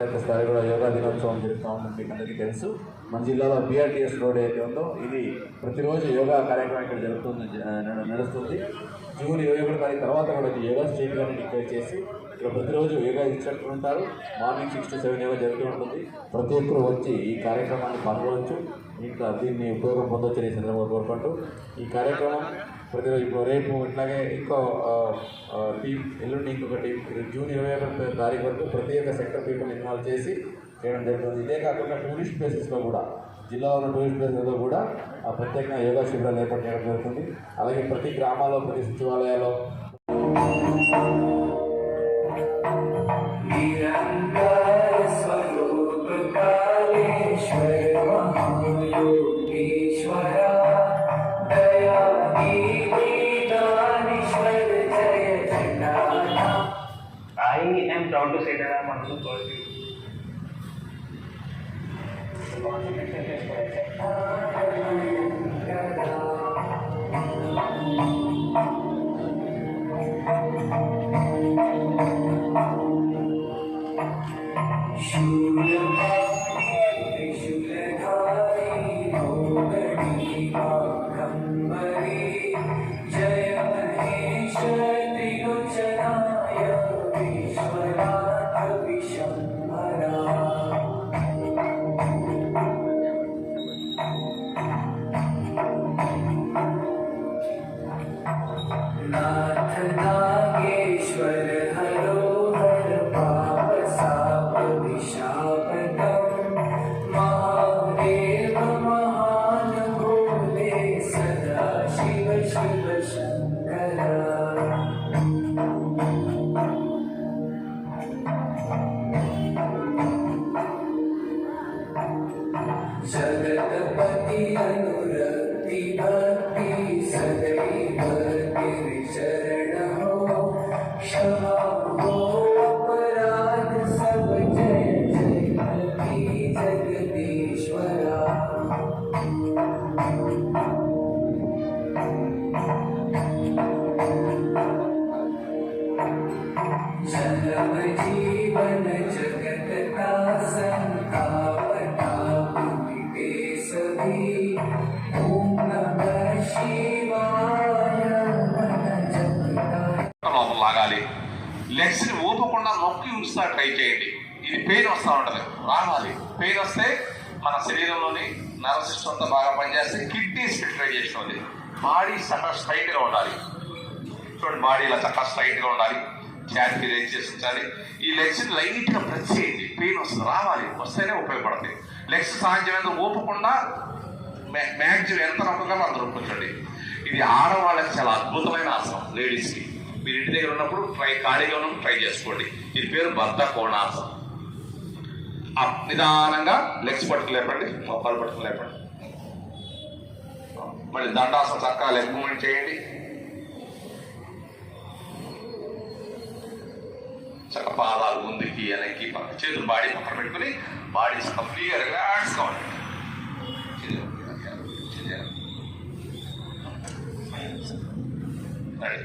స్థాయి కూడా యోగా దినోత్సవం జరుగుతూ ఉంటుంది. మీకు అందరికీ తెలుసు. మన జిల్లాలో బిఆర్టీఎస్ రోడ్ ఏదైతే ఉందో ఇది ప్రతిరోజు యోగా కార్యక్రమం ఇక్కడ నడుస్తుంది. జూన్ 21 తారీఖు తర్వాత కూడా యోగా స్టేట్ గారిని డిక్లేర్ చేసి ఇక్కడ ప్రతిరోజు యోగా ఇన్స్ట్రక్టర్ ఉంటారు. మార్నింగ్ 6 to 7 యోగా జరుగుతూ ఉంటుంది. ప్రతి ఒక్కరు వచ్చి ఈ కార్యక్రమాన్ని పాల్గొనవచ్చు, ఇంకా దీన్ని ఉపయోగం పొందొచ్చు ఈ సందర్భంగా కోరుకుంటూ ఈ కార్యక్రమం ప్రతిరోజు ఇప్పుడు రేపు ఇట్లాగే ఇంకో టీం, ఎల్లుండి ఇంకొక టీం, జూన్ 21 తారీఖు వరకు ప్రత్యేక సెక్టర్ పీపుల్ ఇన్వాల్వ్ చేసి చేయడం జరుగుతుంది. ఇదే కాకుండా టూరిస్ట్ ప్లేసెస్లో కూడా, జిల్లాలో ఉన్న టూరిస్ట్ ప్లేసెస్లో కూడా ప్రత్యేకంగా యోగా శిబిరాలు ఏర్పాటు చేయడం జరుగుతుంది. అలాగే ప్రతి గ్రామాల్లో, ప్రతి సచివాలయాల్లో I am proud to say that I am one of the first people. Jagatpati अनुरक्ति भक्ति सदैव तेरे चरण हो, क्षमा हो अपराध सब, जय जय जगदीश्वरा। जन्म जीवन जगत का संताप లాగాలి. లెగ్స్ ని ఊపకుండా నొక్కి ఉంచుతా ట్రై చేయండి. ఇది పెయిన్ వస్తూ ఉంటుంది, రావాలి. పెయిన్ వస్తే మన శరీరంలోని నర్వ్ సిస్టమ్ అంతా బాగా పనిచేస్తే కిడ్నీస్ ఫిల్టరైజేషన్ ఉంది. బాడీ చక్కగా స్ట్రైట్ గా ఉండాలి. చూడండి, బాడీ ఇలా చక్కగా స్ట్రైట్ గా ఉండాలి. ఛాతీ రేజ్ చేసించాలి. ఈ లెగ్స్ ని లైట్ గా ప్రెస్ చేయండి. పెయిన్ వస్తుంది, రావాలి, వస్తేనే ఉపయోగపడతాయి. లెగ్స్ సాధ్యమైనంత ఊపకుండా మ్యాక్సిమం ఎంత నొక్కగలరో అంత నొక్కించండి. ఇది ఆడవాళ్ళకి చాలా అద్భుతమైన ఆసనం. లేడీస్కి మీరు ఇంటి దగ్గర ఉన్నప్పుడు ఖాళీగా ఉన్నప్పుడు ట్రై చేసుకోండి. దీని పేరు బద్ధ కోణాసనం. నిదానంగా లెగ్స్ పట్టుకు లేపండి, మొక్కలు పట్టుకు లేపండి. మళ్ళీ దండాసనం చక్కగా లెగ్ మూమెంట్ చేయండి. చక్క పాదాలు ముందుకి వెనక్కి చేతులు బాడీ పక్కన పెట్టుకుని బాడీ ఫ్రీగా రిలాక్స్గా ఉంటుంది. Right.